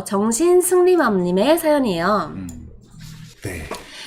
정신승리맘님의 사연이에요. 네.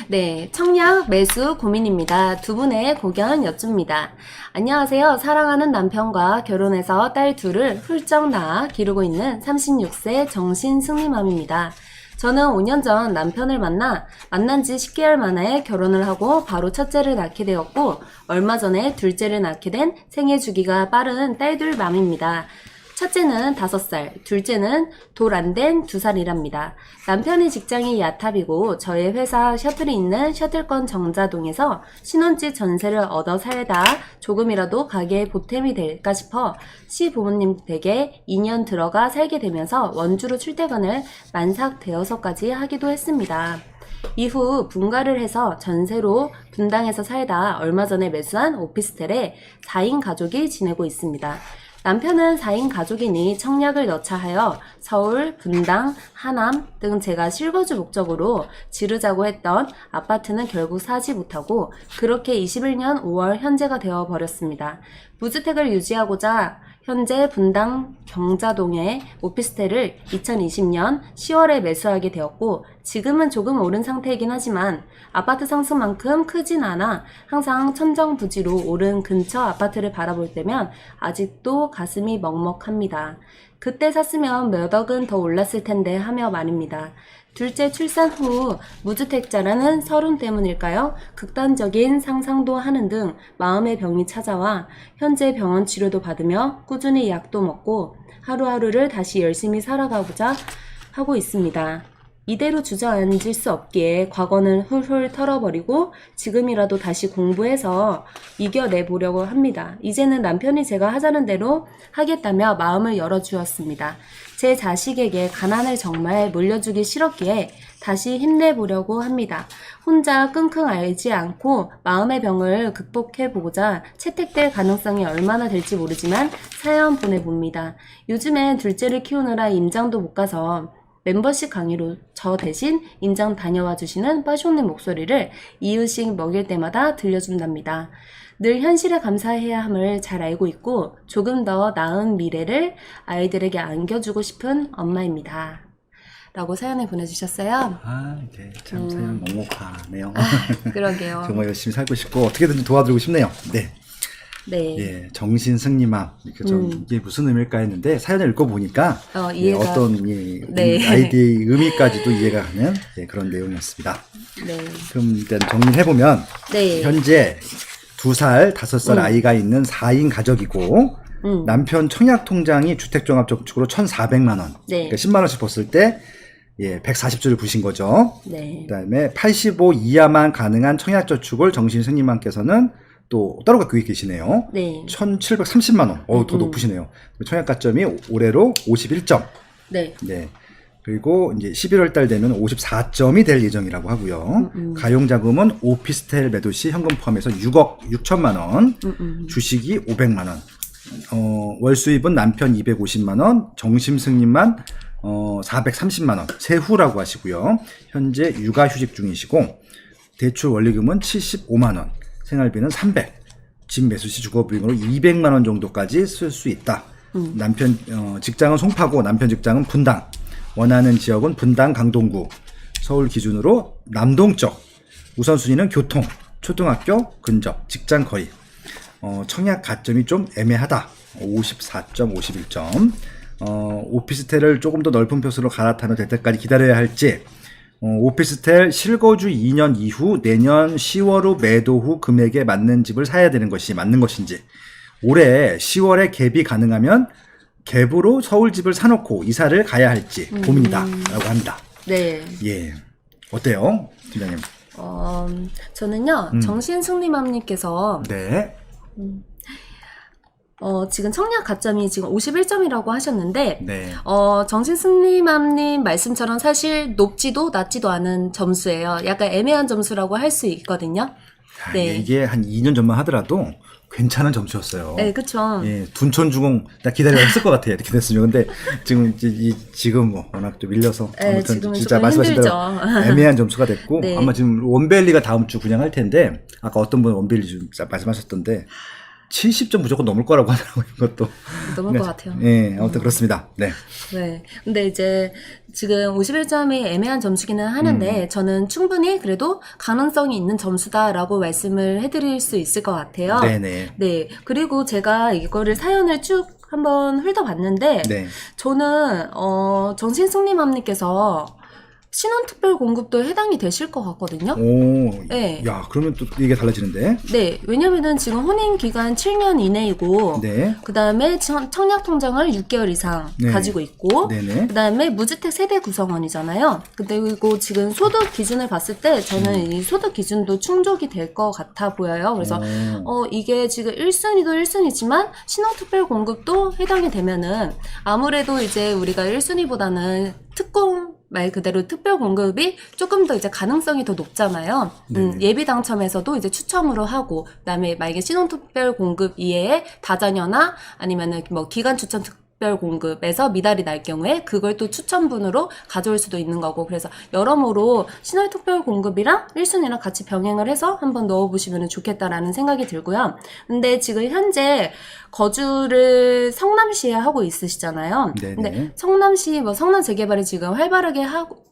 네, 청약 매수 고민입니다. 두 분의 고견 여쭙니다. 안녕하세요. 사랑하는 남편과 결혼해서 딸 둘을 훌쩍 낳아 기르고 있는 36세 정신승리맘입니다. 저는 5년 전 남편을 만난 지 10개월 만에 결혼을 하고 바로 첫째를 낳게 되었고 얼마 전에 둘째를 낳게 된 생애 주기가 빠른 딸둘 맘입니다. 첫째는 5살, 둘째는 돌 안 된 2살이랍니다. 남편의 직장이 야탑이고 저의 회사 셔틀이 있는 셔틀권 정자동에서 신혼집 전세를 얻어 살다 조금이라도 가게에 보탬이 될까 싶어 시부모님 댁에 2년 들어가 살게 되면서 원주로 출퇴근을 만삭 대여섯까지 하기도 했습니다. 이후 분가를 해서 전세로 분당에서 살다 얼마 전에 매수한 오피스텔에 4인 가족이 지내고 있습니다. 남편은 4인 가족이니 청약을 넣자 하여 서울, 분당, 하남 등 제가 실거주 목적으로 지르자고 했던 아파트는 결국 사지 못하고 그렇게 21년 5월 현재가 되어버렸습니다. 무주택을 유지하고자 현재 분당 경자동의 오피스텔을 2020년 10월에 매수하게 되었고 지금은 조금 오른 상태이긴 하지만 아파트 상승만큼 크진 않아 항상 천정부지로 오른 근처 아파트를 바라볼 때면 아직도 가슴이 먹먹합니다. 그때 샀으면 몇 억은 더 올랐을 텐데 하며 말입니다. 둘째 출산 후 무주택자라는 서름 때문일까요? 극단적인 상상도 하는 등 마음의 병이 찾아와 현재 병원 치료도 받으며 꾸준히 약도 먹고 하루하루를 다시 열심히 살아가고자 하고 있습니다. 이대로 주저앉을 수 없기에 과거는 훌훌 털어버리고 지금이라도 다시 공부해서 이겨내보려고 합니다. 이제는 남편이 제가 하자는 대로 하겠다며 마음을 열어주었습니다. 제 자식에게 가난을 정말 물려주기 싫었기에 다시 힘내보려고 합니다. 혼자 끙끙 앓지 않고 마음의 병을 극복해보고자 채택될 가능성이 얼마나 될지 모르지만 사연 보내봅니다. 요즘엔 둘째를 키우느라 임장도 못 가서 멤버십 강의로 저 대신 임장 다녀와 주시는 빠쇼님 목소리를 이유식 먹일 때마다 들려준답니다. 늘 현실에 감사해야 함을 잘 알고 있고 조금 더 나은 미래를 아이들에게 안겨주고 싶은 엄마입니다. 라고 사연을 보내주셨어요. 네. 참 사연 먹먹하네요. 그러게요. 정말 열심히 살고 싶고 어떻게든 도와드리고 싶네요. 네. 네. 예, 정신승리맘. 이게 무슨 의미일까 했는데 사연을 읽어보니까 어떤 아이디의 의미까지도 이해가 가는 그런 내용이었습니다. 네. 그럼 일단 정리를 해보면 현재 2살, 5살 아이가 있는 4인 가족이고 남편 청약통장이 주택종합저축으로 1,400만 원. 그러니까 10만 원씩 벌었을 때 140조를 부신 거죠. 네. 그다음에 85 이하만 가능한 청약저축을 정신승리맘께서는 또 따로 갖고 계시네요. 네. 1,730만 원. 더 높으시네요. 청약가점이 올해로 51점. 네. 네. 그리고 이제 11월 달 되면 54점이 될 예정이라고 하고요. 가용자금은 오피스텔 매도 시 현금 포함해서 6억 6천만 원, 주식이 500만 원, 월수입은 남편 250만 원, 정신승리만 430만 원, 세후라고 하시고요. 현재 육아휴직 중이시고 대출 원리금은 75만 원. 생활비는 300, 집 매수 시 주거비용으로 200만 원 정도까지 쓸 수 있다. 남편 직장은 송파구, 남편 직장은 분당. 원하는 지역은 분당 강동구. 서울 기준으로 남동쪽. 우선순위는 교통, 초등학교 근접, 직장 거의. 청약 가점이 좀 애매하다. 54점, 51점. 오피스텔을 조금 더 넓은 표수로 갈아타면 될 때까지 기다려야 할지. 오피스텔 실거주 2년 이후 내년 10월 후 매도 후 금액에 맞는 집을 사야 되는 것이 맞는 것인지 올해 10월에 갭이 가능하면 갭으로 서울 집을 사놓고 이사를 가야 할지 고민이다 라고 합니다. 네. 예. 어때요? 팀장님? 저는요 정신승리맘님께서 네. 지금 청약 가점이 지금 51점이라고 하셨는데, 네. 정신승리맘님 말씀처럼 사실 높지도 낮지도 않은 점수예요. 약간 애매한 점수라고 할 수 있거든요. 네. 이게 한 2년 전만 하더라도 괜찮은 점수였어요. 네, 그쵸. 예, 둔촌주공 나 기다려 했을 것 같아요. 이렇게 됐으면. 근데 지금 뭐 워낙 또 밀려서 아무튼 진짜 말씀하신 대로 애매한 점수가 됐고 아마 지금 원벨리가 다음 주 분양할 텐데 아까 어떤 분 원벨리 좀 말씀하셨던데 70점 무조건 넘을 거라고 하더라고요, 이것도. 넘을 것 같아요. 예, 아무튼 그렇습니다. 네. 네. 근데 이제 지금 51점이 애매한 점수기는 하는데 저는 충분히 그래도 가능성이 있는 점수다라고 말씀을 해드릴 수 있을 것 같아요. 네네. 네. 그리고 제가 이거를 사연을 쭉 한번 훑어봤는데 네. 저는 정신승리맘님께서 신혼특별 공급도 해당이 되실 것 같거든요. 오, 네. 야, 그러면 또 이게 달라지는데? 네, 왜냐면은 지금 혼인 기간 7년 이내이고, 네. 그 다음에 청약 통장을 6개월 이상 네. 가지고 있고, 네네. 그 다음에 무주택 세대 구성원이잖아요. 그리고 지금 소득 기준을 봤을 때 저는 이 소득 기준도 충족이 될 것 같아 보여요. 그래서 이게 지금 1순위도 1순위지만 신혼특별 공급도 해당이 되면은 아무래도 이제 우리가 1순위보다는 특공 말 그대로 특별 공급이 조금 더 이제 가능성이 더 높잖아요. 예비 당첨에서도 이제 추첨으로 하고, 그다음에 만약에 신혼특별 공급 이외에 다자녀나 아니면은 뭐 기간 추천 특별 공급에서 미달이 날 경우에 그걸 또 추첨분으로 가져올 수도 있는 거고, 그래서 여러모로 신혼특별 공급이랑 1순위랑 같이 병행을 해서 한번 넣어보시면 좋겠다라는 생각이 들고요. 근데 지금 현재 거주를 성남시에 하고 있으시잖아요. 네네. 근데 성남시 뭐 성남 재개발이 지금 활발하게 하고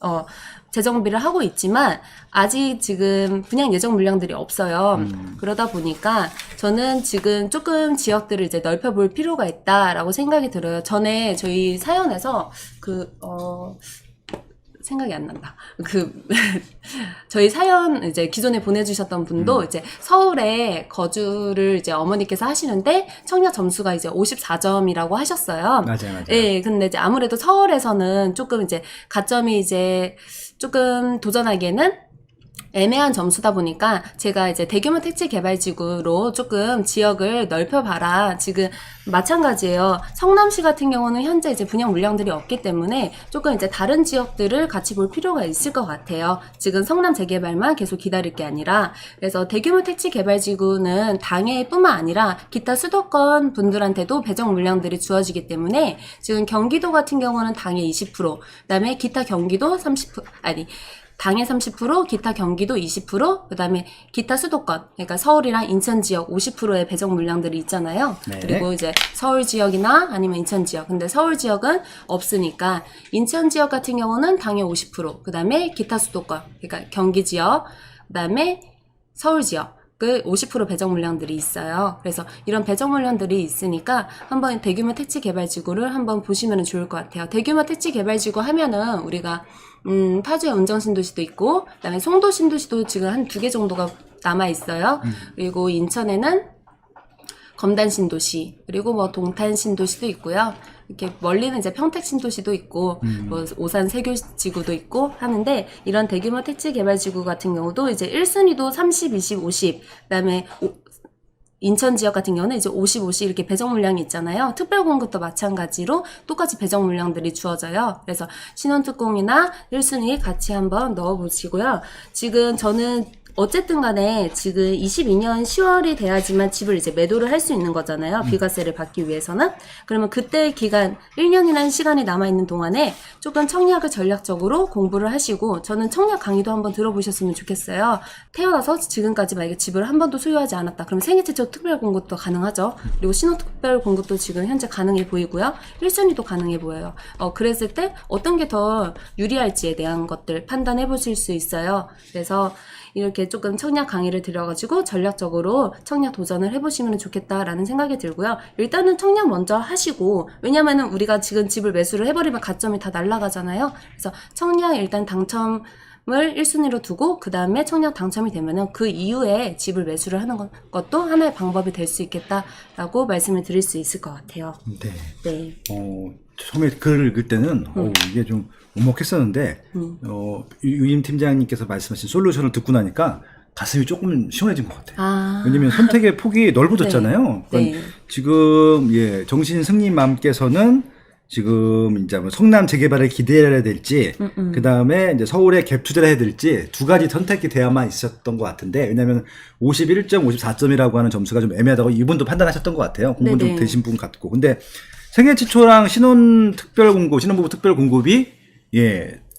재정비를 하고 있지만 아직 지금 분양 예정 물량들이 없어요. 그러다 보니까 저는 지금 조금 지역들을 이제 넓혀볼 필요가 있다라고 생각이 들어요. 전에 저희 사연에서 생각이 안 난다. 저희 사연 이제 기존에 보내주셨던 분도 이제 서울에 거주를 이제 어머니께서 하시는데 청약 점수가 이제 54점이라고 하셨어요. 맞아요. 예, 근데 이제 아무래도 서울에서는 조금 이제 가점이 이제 조금 도전하기에는 애매한 점수다 보니까 제가 이제 대규모 택지 개발지구로 조금 지역을 넓혀봐라. 지금 마찬가지예요. 성남시 같은 경우는 현재 이제 분양 물량들이 없기 때문에 조금 이제 다른 지역들을 같이 볼 필요가 있을 것 같아요. 지금 성남 재개발만 계속 기다릴 게 아니라. 그래서 대규모 택지 개발지구는 당해뿐만 아니라 기타 수도권 분들한테도 배정 물량들이 주어지기 때문에 지금 경기도 같은 경우는 당해 20%, 그다음에 기타 경기도 30%, 당해 30%, 기타 경기도 20%, 그 다음에 기타 수도권, 그러니까 서울이랑 인천 지역 50%의 배정 물량들이 있잖아요. 네. 그리고 이제 서울 지역이나 아니면 인천 지역. 근데 서울 지역은 없으니까 인천 지역 같은 경우는 당해 50%, 그 다음에 기타 수도권, 그러니까 경기 지역, 그 다음에 서울 지역. 그 50% 배정 물량들이 있어요. 그래서 이런 배정 물량들이 있으니까 한번 대규모 택지 개발지구를 한번 보시면 좋을 것 같아요. 대규모 택지 개발지구 하면은 우리가 파주에 운정신도시도 있고, 그다음에 송도신도시도 지금 한 2개 정도가 남아 있어요. 그리고 인천에는 검단신도시, 그리고 뭐 동탄신도시도 있고요. 이렇게 멀리는 이제 평택신도시도 있고, 뭐 오산 세교지구도 있고 하는데, 이런 대규모 택지 개발지구 같은 경우도 이제 1순위도 30, 20, 50, 그다음에 인천 지역 같은 경우는 이제 50, 50 이렇게 배정 물량이 있잖아요. 특별 공급도 마찬가지로 똑같이 배정 물량들이 주어져요. 그래서 신혼특공이나 1순위 같이 한번 넣어보시고요. 지금 저는 어쨌든 간에 지금 22년 10월이 돼야지만 집을 이제 매도를 할 수 있는 거잖아요. 비과세를 받기 위해서는. 그러면 그때 기간 1년이라는 시간이 남아있는 동안에 조금 청약을 전략적으로 공부를 하시고, 저는 청약 강의도 한번 들어보셨으면 좋겠어요. 태어나서 지금까지 만약에 집을 한 번도 소유하지 않았다. 그럼 생애 최초 특별 공급도 가능하죠. 그리고 신혼특별 공급도 지금 현재 가능해 보이고요. 1순위도 가능해 보여요. 그랬을 때 어떤 게 더 유리할지에 대한 것들 판단해 보실 수 있어요. 그래서 이렇게 조금 청약 강의를 들여가지고 전략적으로 청약 도전을 해보시면 좋겠다라는 생각이 들고요. 일단은 청약 먼저 하시고, 왜냐면은 우리가 지금 집을 매수를 해버리면 가점이 다 날아가잖아요. 그래서 청약 일단 당첨을 1순위로 두고, 그 다음에 청약 당첨이 되면은 그 이후에 집을 매수를 하는 것도 하나의 방법이 될 수 있겠다라고 말씀을 드릴 수 있을 것 같아요. 네. 네. 처음에 글을 읽을 때는 이게 좀 오목했었는데 유임 팀장님께서 말씀하신 솔루션을 듣고 나니까 가슴이 조금 시원해진 것 같아요. 왜냐면 선택의 폭이 넓어졌잖아요. 네. 네. 지금 정신승리맘께서는 지금 이제 뭐 성남 재개발을 기대해야 될지, 그 다음에 이제 서울에 갭 투자를 해야 될지 두 가지 선택이 돼야만 있었던 것 같은데, 왜냐면 51점, 54점이라고 하는 점수가 좀 애매하다고 이분도 판단하셨던 것 같아요. 공부 좀 되신 분 같고. 근데 생애 최초랑 신혼부부 특별 공급이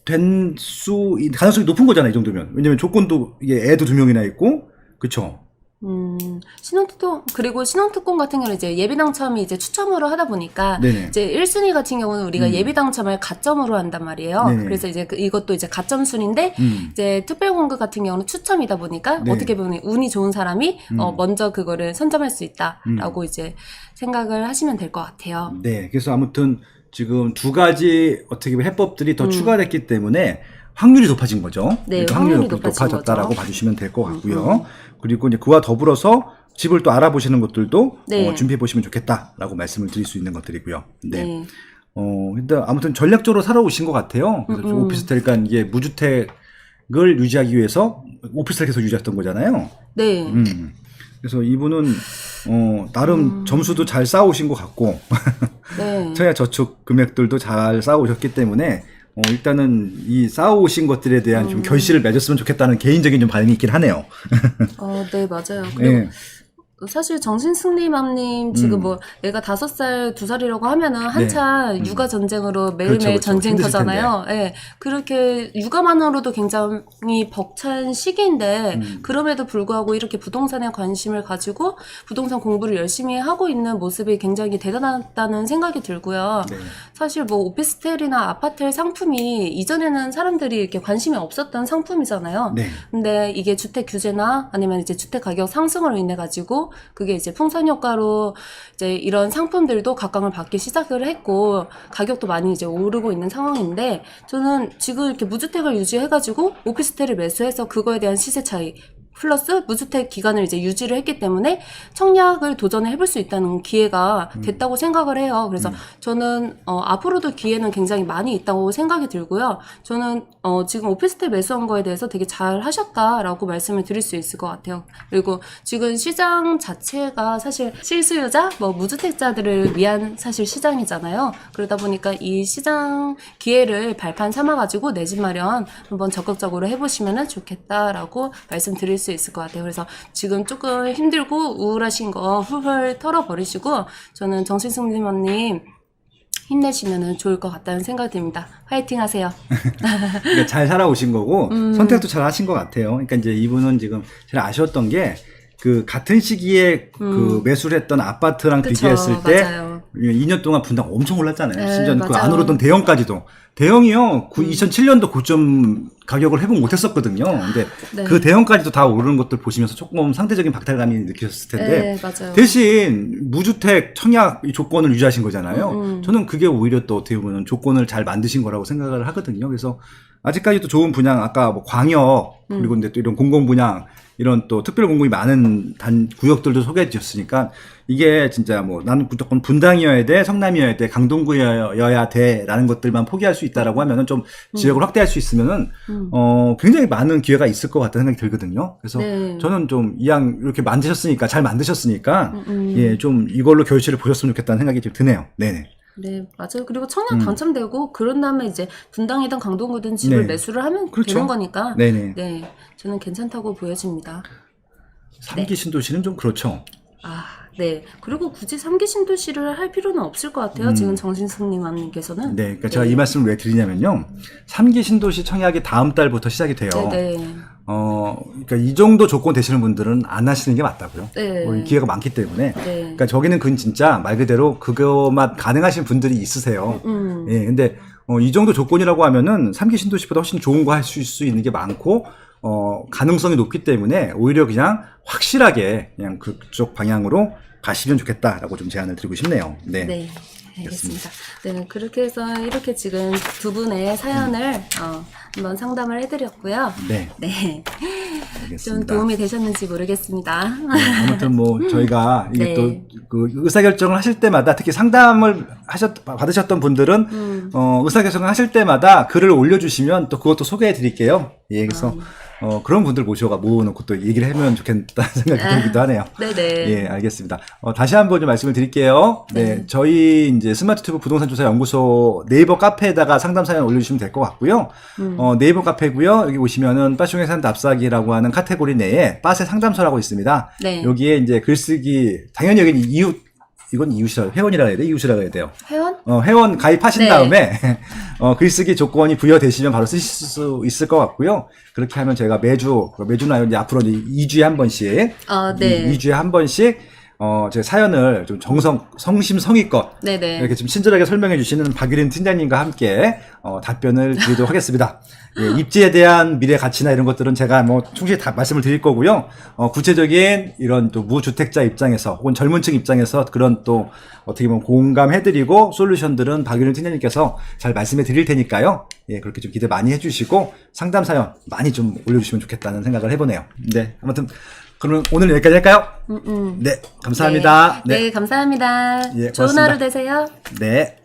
가능성이 높은 거잖아요, 이 정도면. 왜냐면 조건도 애도 2명이나 있고, 그쵸? 그리고 신혼특공 같은 경우는 이제 예비당첨이 이제 추첨으로 하다 보니까 네네. 이제 1순위 같은 경우는 우리가 예비당첨을 가점으로 한단 말이에요. 네네. 그래서 이제 이것도 이제 가점순인데 이제 특별공급 같은 경우는 추첨이다 보니까 네. 어떻게 보면 운이 좋은 사람이 먼저 그거를 선점할 수 있다라고 이제 생각을 하시면 될 것 같아요. 네. 그래서 아무튼 지금 두 가지 어떻게 보면 해법들이 더 추가됐기 때문에 확률이 높아진 거죠. 네, 확률이 확률이 높아졌다라고 거죠. 봐주시면 될 것 같고요. 그리고 이제 그와 더불어서 집을 또 알아보시는 것들도 네. 준비해 보시면 좋겠다라고 말씀을 드릴 수 있는 것들이고요. 네. 네. 일단 아무튼 전략적으로 살아오신 것 같아요. 그래서 오피스텔, 그러니까 이게 무주택을 유지하기 위해서 오피스텔 계속 유지했던 거잖아요. 네. 그래서 이분은 나름 점수도 잘 쌓아오신 것 같고 네. 청약 저축 금액들도 잘 쌓아오셨기 때문에 일단은 이 쌓아오신 것들에 대한 좀 결실을 맺었으면 좋겠다는 개인적인 좀 반응이 있긴 하네요. 네, 맞아요. 그리고 네. 사실 정신승리맘님 지금 뭐 애가 5살, 2살이라고 하면은 한참 육아 전쟁으로 매일매일 그렇죠. 전쟁터잖아요. 예. 그렇게 육아만으로도 굉장히 벅찬 시기인데 그럼에도 불구하고 이렇게 부동산에 관심을 가지고 부동산 공부를 열심히 하고 있는 모습이 굉장히 대단하다는 생각이 들고요. 네. 사실 뭐 오피스텔이나 아파트 상품이 이전에는 사람들이 이렇게 관심이 없었던 상품이잖아요. 네. 근데 이게 주택 규제나 아니면 이제 주택 가격 상승으로 인해 가지고 그게 이제 풍선 효과로 이제 이런 상품들도 각광을 받기 시작을 했고 가격도 많이 이제 오르고 있는 상황인데 저는 지금 이렇게 무주택을 유지해가지고 오피스텔을 매수해서 그거에 대한 시세 차이 플러스 무주택 기간을 이제 유지를 했기 때문에 청약을 도전을 해볼 수 있다는 기회가 됐다고 생각을 해요. 그래서 저는 앞으로도 기회는 굉장히 많이 있다고 생각이 들고요. 저는 지금 오피스텔 매수한 거에 대해서 되게 잘 하셨다라고 말씀을 드릴 수 있을 것 같아요. 그리고 지금 시장 자체가 사실 실수요자, 뭐 무주택자들을 위한 사실 시장이잖아요. 그러다 보니까 이 시장 기회를 발판 삼아가지고 내 집 마련 한번 적극적으로 해보시면 좋겠다라고 말씀드릴 수 있을 것 같아요. 그래서 지금 조금 힘들고 우울하신 거 훌훌 털어버리시고 저는 정신승리맘님 힘내시면 좋을 것 같다는 생각이 듭니다. 화이팅 하세요. 그러니까 잘 살아오신 거고 선택도 잘 하신 것 같아요. 그러니까 이제 이분은 지금 제일 아쉬웠던 게 그 같은 시기에 그 매수를 했던 아파트랑 그쵸, 비교했을 때 맞아요. 2년 동안 분당 엄청 올랐잖아요. 네, 심지어 그 맞아요. 안 오르던 대형까지도. 대형이요. 2007년도 고점 가격을 회복 못했었거든요. 근데 네. 그 대형까지도 다 오르는 것들 보시면서 조금 상대적인 박탈감이 느끼셨을 텐데 네, 맞아요. 대신 무주택 청약 이 조건을 유지하신 거잖아요. 저는 그게 오히려 또 어떻게 보면 조건을 잘 만드신 거라고 생각을 하거든요. 그래서 아직까지도 좋은 분양, 아까 뭐 광역 그리고 이제 또 이런 공공 분양 이런 또 특별 공급이 많은 구역들도 소개해 주셨으니까 이게 진짜 뭐 나는 무조건 분당이어야 돼, 성남이어야 돼, 강동구여야 돼라는 것들만 포기할 수 있다라고 하면은 좀 지역을 확대할 수 있으면은 굉장히 많은 기회가 있을 것 같다는 생각이 들거든요. 그래서 네. 저는 좀 이왕 이렇게 만드셨으니까 잘 만드셨으니까 예, 좀 이걸로 결실을 보셨으면 좋겠다는 생각이 좀 드네요. 네네. 네, 맞아요. 그리고 청약 당첨되고 그런 다음에 이제 분당이든 강동구든 집을 네. 매수를 하면 그렇죠. 되는 거니까 네네. 네, 저는 괜찮다고 보여집니다. 3기 신도시는 좀 그렇죠. 네. 그리고 굳이 3기 신도시를 할 필요는 없을 것 같아요. 지금 정신승리맘님께서는. 네, 그러니까 제가 이 말씀을 왜 드리냐면요. 3기 신도시 청약이 다음 달부터 시작이 돼요. 네. 그러니까 이 정도 조건 되시는 분들은 안 하시는 게 맞다고요. 네. 뭐 기회가 많기 때문에. 네. 그러니까 저기는 그건 진짜 말 그대로 그거만 가능하신 분들이 있으세요. 예, 근데 이 정도 조건이라고 하면은 3기 신도시보다 훨씬 좋은 거 할 수 있는 게 많고, 가능성이 높기 때문에 오히려 그냥 확실하게 그냥 그쪽 방향으로 가시면 좋겠다라고 좀 제안을 드리고 싶네요. 네. 네. 알겠습니다. 네, 그렇게 해서 이렇게 지금 두 분의 사연을 한번 상담을 해드렸고요. 네. 네. 좀 알겠습니다. 도움이 되셨는지 모르겠습니다. 네, 아무튼 뭐 저희가 이게 네. 또 그 의사결정을 하실 때마다 특히 상담을 받으셨던 분들은 의사결정을 하실 때마다 글을 올려주시면 또 그것도 소개해 드릴게요. 예, 그래서 그런 분들 모셔놓고 또 얘기를 해보면 좋겠다는 생각이 들기도 하네요. 네네. 예, 알겠습니다. 다시 한번 좀 말씀을 드릴게요. 네. 저희 이제 스마트튜브 부동산 조사 연구소 네이버 카페에다가 상담 사연 올려주시면 될 것 같고요. 네이버 카페고요. 여기 오시면은 빠숑의 산 답사기라고 하는 카테고리 내에 빠세 상담소라고 있습니다. 네. 여기에 이제 글쓰기, 당연히 여기 이웃 이건 이웃이라 회원이라 해야 돼? 이웃이라 해야 돼요. 회원? 회원 가입하신 네. 다음에 글쓰기 조건이 부여되시면 바로 쓰실 수 있을 것 같고요. 그렇게 하면 저희가 매주나 이제 앞으로 이제 2주에 한 번씩 네. 2주에 한 번씩 제 사연을 좀 성심성의껏 네네. 이렇게 좀 친절하게 설명해 주시는 박유린 팀장님과 함께 답변을 드리도록 하겠습니다. 예, 입지에 대한 미래 가치나 이런 것들은 제가 뭐 충실히 다 말씀을 드릴 거고요. 구체적인 이런 또 무주택자 입장에서 혹은 젊은층 입장에서 그런 또 어떻게 보면 공감해드리고 솔루션들은 박유린 팀장님께서 잘 말씀해 드릴 테니까요. 예, 그렇게 좀 기대 많이 해주시고 상담 사연 많이 좀 올려주시면 좋겠다는 생각을 해보네요. 네, 아무튼 그러면 오늘 여기까지 할까요? 네, 감사합니다. 네, 감사합니다. 예, 좋은 고맙습니다. 하루 되세요. 네.